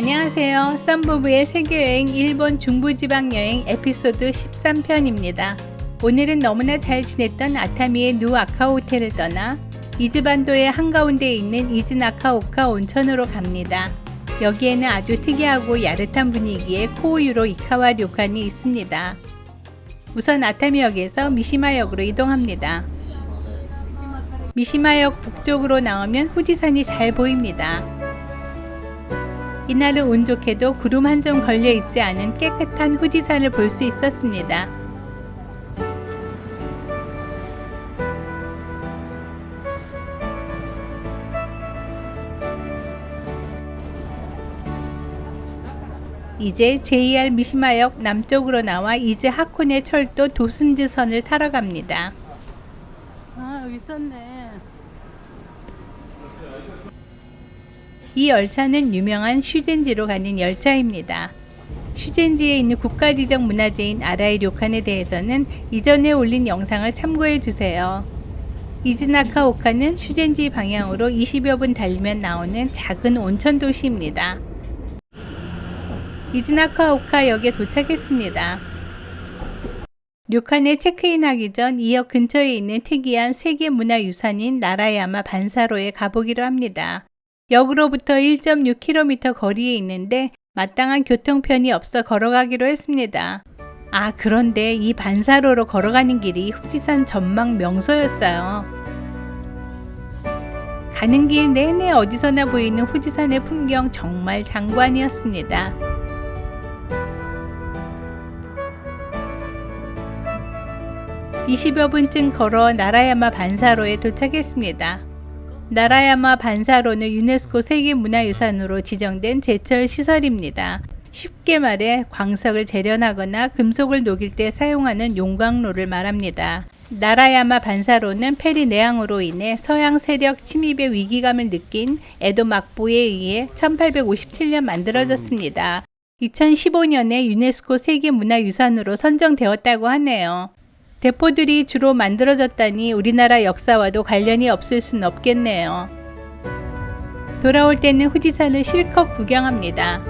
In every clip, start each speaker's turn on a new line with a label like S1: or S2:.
S1: 안녕하세요. 썬부부의 세계여행 일본 중부지방여행 에피소드 13편입니다. 오늘은 너무나 잘 지냈던 아타미의 누아카 호텔을 떠나 이즈반도의 한가운데에 있는 이즈나카오카 온천으로 갑니다. 여기에는 아주 특이하고 야릇한 분위기의 코우유로 이카와 료칸이 있습니다. 우선 아타미역에서 미시마역으로 이동합니다. 미시마역 북쪽으로 나오면 후지산이 잘 보입니다. 이날은 운 좋게도 구름 한 점 걸려 있지 않은 깨끗한 후지산을 볼 수 있었습니다. 이제 JR 미시마역 남쪽으로 나와 이즈 하코네 철도 도슨즈선을 타러 갑니다. 아, 여기 있었네. 이 열차는 유명한 슈젠지로 가는 열차입니다. 슈젠지에 있는 국가지적 문화재인 아라이 료칸에 대해서는 이전에 올린 영상을 참고해 주세요. 이즈나카오카는 슈젠지 방향으로 20여 분 달리면 나오는 작은 온천 도시입니다. 이즈나카오카 역에 도착했습니다. 료칸에 체크인하기 전 이 역 근처에 있는 특이한 세계문화유산인 나라야마 반사로에 가보기로 합니다. 역으로부터 1.6km 거리에 있는데 마땅한 교통편이 없어 걸어가기로 했습니다. 아, 그런데 이 반사로로 걸어가는 길이 후지산 전망 명소였어요. 가는 길 내내 어디서나 보이는 후지산의 풍경 정말 장관이었습니다. (20여 분쯤) 걸어 나라야마 반사로에 도착했습니다. 나라야마 반사로는 유네스코 세계문화유산으로 지정된 제철 시설입니다. 쉽게 말해 광석을 재련하거나 금속을 녹일 때 사용하는 용광로를 말합니다. 나라야마 반사로는 페리 내항으로 인해 서양 세력 침입의 위기감을 느낀 에도 막부에 의해 1857년 만들어졌습니다. 2015년에 유네스코 세계문화유산으로 선정되었다고 하네요. 대포들이 주로 만들어졌다니 우리나라 역사와도 관련이 없을 순 없겠네요. 돌아올 때는 후지산을 실컷 구경합니다.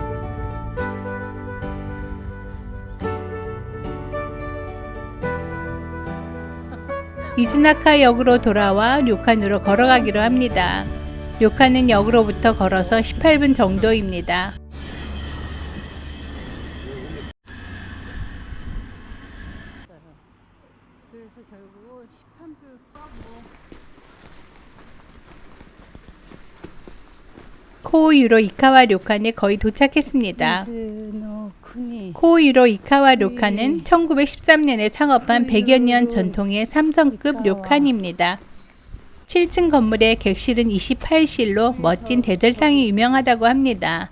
S1: 이즈나카 역으로 돌아와 료칸으로 걸어가기로 합니다. 료칸은 역으로부터 걸어서 18분 정도입니다. 코우유로 이카와 료칸에 거의 도착했습니다. 코우유로 이카와 료칸은 1913년에 창업한 100여 년 전통의 3성급 료칸입니다. 7층 건물의 객실은 28실로 멋진 대절탕이 유명하다고 합니다.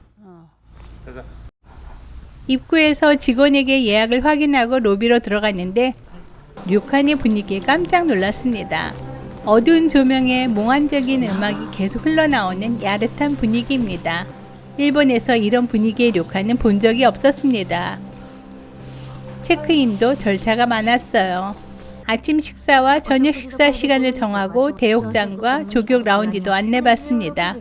S1: 입구에서 직원에게 예약을 확인하고 로비로 들어갔는데 료칸의 분위기에 깜짝 놀랐습니다. 어두운 조명에 몽환적인 음악이 계속 흘러나오는 야릇한 분위기입니다. 일본에서 이런 분위기의 료칸은 본 적이 없었습니다. 체크인도 절차가 많았어요. 아침 식사와 저녁 식사 시간을 정하고 대욕장과 조격 라운지도 안내받습니다.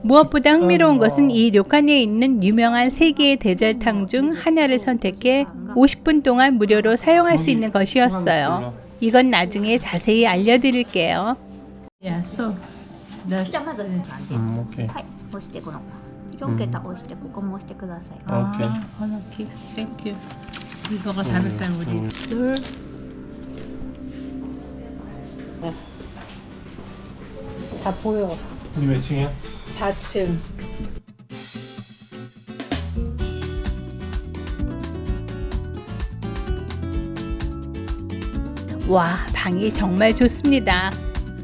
S1: 무엇보다 흥미로운 것은 이 료칸에 있는 유명한 3개의 대절탕 중 하나를 선택해 50분 동안 무료로 사용할 수 있는 것이었어요. 이건 나중에 자세히 알려드릴게요.
S2: 오케이.
S3: 4桁押してここも押してください。
S2: 오케이.
S1: 하나씩, 땡큐. 이거가 다르살 우리. 둘. 다 보여.
S2: 우리 몇 층이야?
S1: 4층. 와, 방이 정말 좋습니다.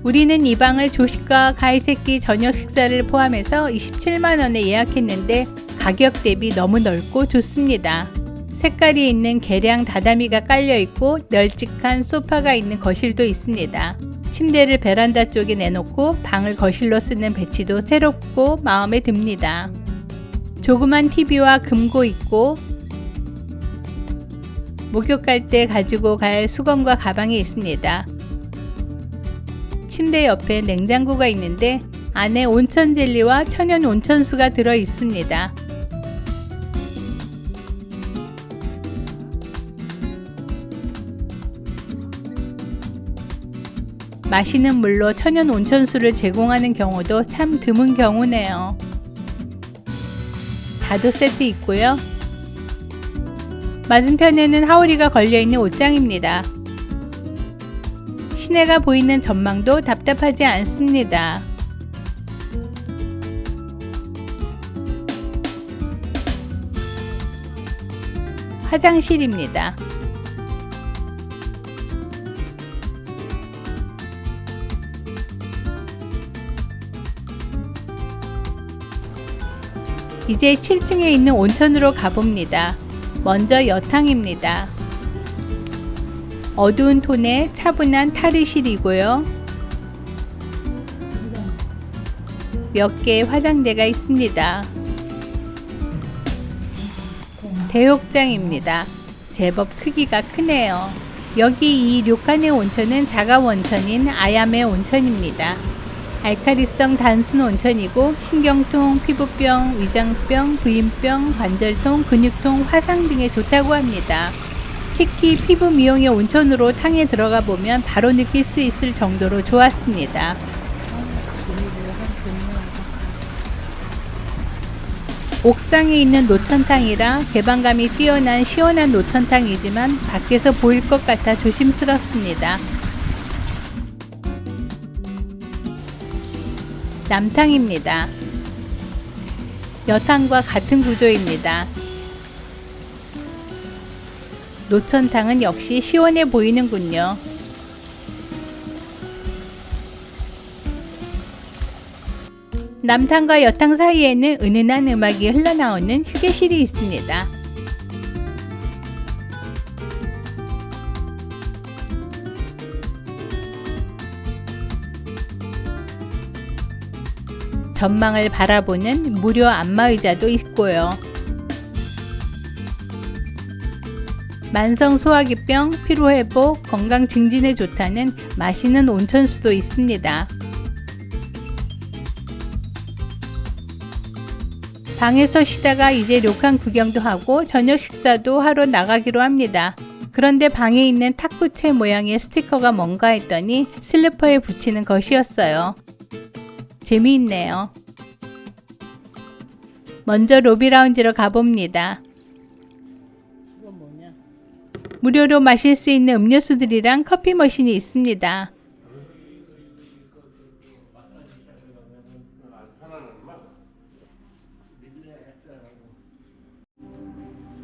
S1: 우리는 이 방을 조식과 가이세끼 저녁 식사를 포함해서 27만 원에 예약했는데 가격 대비 너무 넓고 좋습니다. 색깔이 있는 개량 다다미가 깔려 있고 널찍한 소파가 있는 거실도 있습니다. 침대를 베란다 쪽에 내놓고 방을 거실로 쓰는 배치도 새롭고 마음에 듭니다. 조그만 TV와 금고 있고 목욕 갈 때 가지고 갈 수건과 가방이 있습니다. 침대 옆에 냉장고가 있는데 안에 온천 젤리와 천연 온천수가 들어 있습니다. 마시는 물로 천연 온천수를 제공하는 경우도 참 드문 경우네요. 다도 세트 있고요. 맞은편에는 하울이가 걸려있는 옷장입니다. 시내가 보이는 전망도 답답하지 않습니다. 화장실입니다. 이제 7층에 있는 온천으로 가봅니다. 먼저 여탕입니다. 어두운 톤의 차분한 탈의실이고요. 몇 개의 화장대가 있습니다. 대욕장입니다. 제법 크기가 크네요. 여기 이 료칸의 온천은 자가 원천인 아야메 온천입니다. 알칼리성 단순 온천이고 신경통, 피부병, 위장병, 부인병, 관절통, 근육통, 화상 등에 좋다고 합니다. 특히 피부 미용의 온천으로 탕에 들어가 보면 바로 느낄 수 있을 정도로 좋았습니다. 옥상에 있는 노천탕이라 개방감이 뛰어난 시원한 노천탕이지만 밖에서 보일 것 같아 조심스럽습니다. 남탕입니다. 여탕과 같은 구조입니다. 노천탕은 역시 시원해 보이는군요. 남탕과 여탕 사이에는 은은한 음악이 흘러나오는 휴게실이 있습니다. 전망을 바라보는 무료 안마의자도 있고요. 만성 소화기병, 피로회복, 건강 증진에 좋다는 맛있는 온천수도 있습니다. 방에서 쉬다가 이제 료칸 구경도 하고 저녁 식사도 하러 나가기로 합니다. 그런데 방에 있는 탁구채 모양의 스티커가 뭔가 했더니 슬리퍼에 붙이는 것이었어요. 재미있네요. 먼저 로비 라운지로 가봅니다. 무료로 마실 수 있는 음료수들이랑 커피 머신이 있습니다.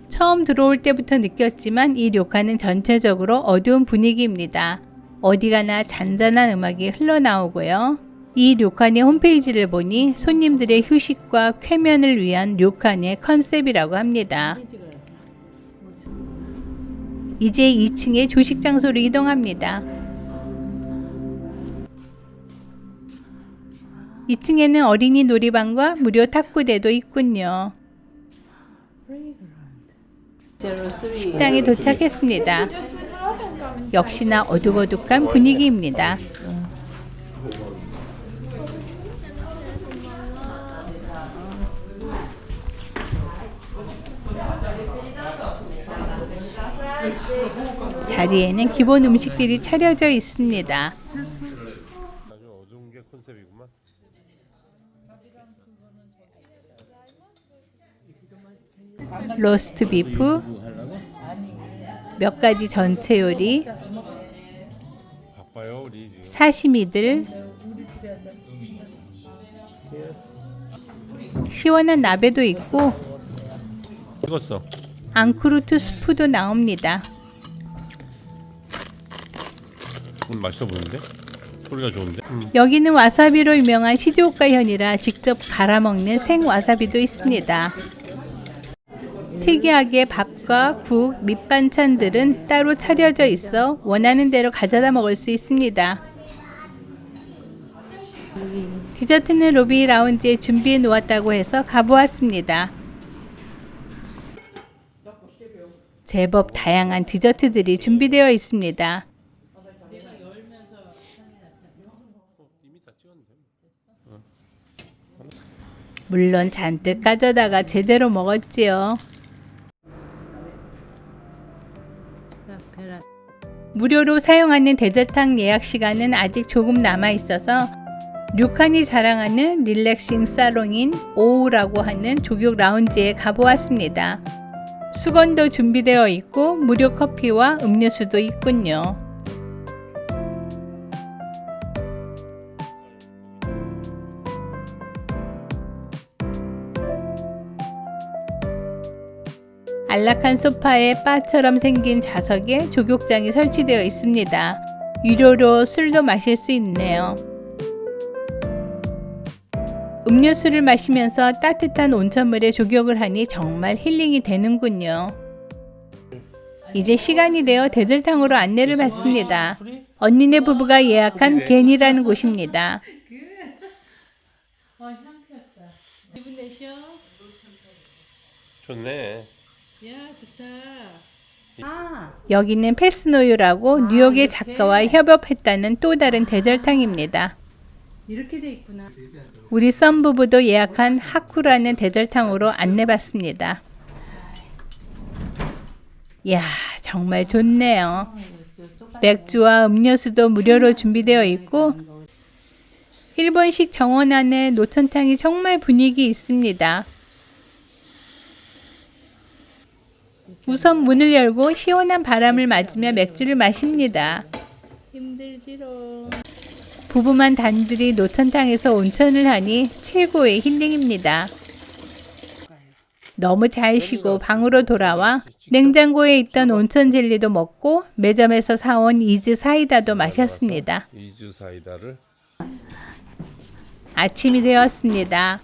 S1: 처음 들어올 때부터 느꼈지만 이 료칸은 전체적으로 어두운 분위기입니다. 어디 가나 잔잔한 음악이 흘러나오고요. 이 료칸의 홈페이지를 보니 손님들의 휴식과 쾌면을 위한 료칸의 컨셉이라고 합니다. 이제 2층의 조식 장소로 이동합니다. 2층에는 어린이 놀이방과 무료 탁구대도 있군요. 식당에 도착했습니다. 역시나 어둑어둑한 분위기입니다. 자리에는 기본 음식들이 차려져 있습니다.
S2: 아주 어두운 게 컨셉이구만.
S1: 로스트 비프, 몇 가지 전체 요리,
S2: 바빠요 우리 지금.
S1: 사시미들, 시원한 나베도 있고
S2: 익었어.
S1: 앙크루트 스프도 나옵니다.
S2: 맛있어 보이는데? 소리가 좋은데?
S1: 여기는 와사비로 유명한 시즈오카 현이라 직접 갈아 먹는 생 와사비도 있습니다. 특이하게 밥과 국, 밑반찬들은 따로 차려져 있어 원하는 대로 가져다 먹을 수 있습니다. 디저트는 로비 라운지에 준비해 놓았다고 해서 가보았습니다. 제법 다양한 디저트들이 준비되어 있습니다.
S2: 이따 찍었는데.
S1: 물론 잔뜩 가져다가 제대로 먹었지요. 무료로 사용하는 대저탕 예약 시간은 아직 조금 남아 있어서 료칸이 자랑하는 릴렉싱 살롱인 오우라고 하는 조격 라운지에 가보았습니다. 수건도 준비되어 있고 무료 커피와 음료수도 있군요. 안락한 소파에 바처럼 생긴 좌석에 조격장이 설치되어 있습니다. 유료로 술도 마실 수 있네요. 음료수를 마시면서 따뜻한 온천물에 조격을 하니 정말 힐링이 되는군요. 이제 시간이 되어 대들탕으로 안내를 받습니다. 언니네 부부가 예약한 겐이라는 곳입니다. 기분 내셔?
S2: 좋네.
S1: 야, 좋다. 여기는 패스노유라고 뉴욕의 작가와 협업했다는 또 다른 대절탕입니다. 이렇게 돼 있구나. 우리 썸 부부도 예약한 하쿠라는 대절탕으로 안내받습니다. 이야, 정말 좋네요. 맥주와 음료수도 무료로 준비되어 있고 일본식 정원 안에 노천탕이 정말 분위기 있습니다. 우선 문을 열고 시원한 바람을 맞으며 맥주를 마십니다. 힘들지롱. 부부만 단둘이 노천탕에서 온천을 하니 최고의 힐링입니다. 너무 잘 쉬고 방으로 돌아와 냉장고에 있던 온천 젤리도 먹고 매점에서 사온 이즈 사이다도 마셨습니다.
S2: 이즈 사이다를
S1: 아침이 되었습니다.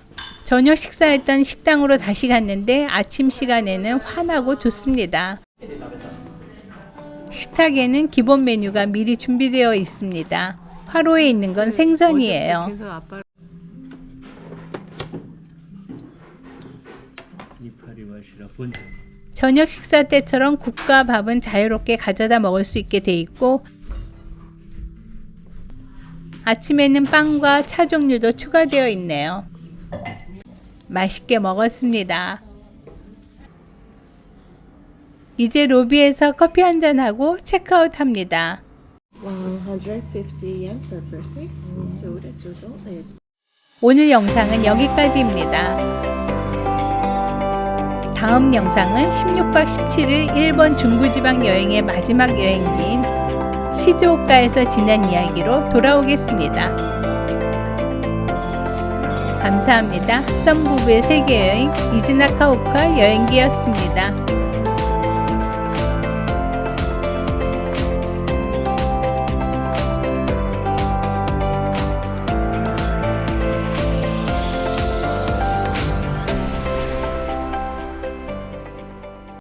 S1: 저녁 식사했던 식당으로 다시 갔는데 아침 시간에는 환하고 좋습니다. 식탁에는 기본 메뉴가 미리 준비되어 있습니다. 화로에 있는 건 생선이에요. 저녁 식사 때처럼 국과 밥은 자유롭게 가져다 먹을 수 있게 돼 있고 아침에는 빵과 차 종류도 추가되어 있네요. 맛있게 먹었습니다. 이제 로비에서 커피 한잔하고 체크아웃합니다.
S4: 150 yen per person. So the total is
S1: 오늘 영상은 여기까지입니다. 다음 영상은 16박 17일 일본 중부지방 여행의 마지막 여행지인 시즈오카에서 지난 이야기로 돌아오겠습니다. 감사합니다. 썸부부의 세계여행 이즈나카오카 여행기였습니다.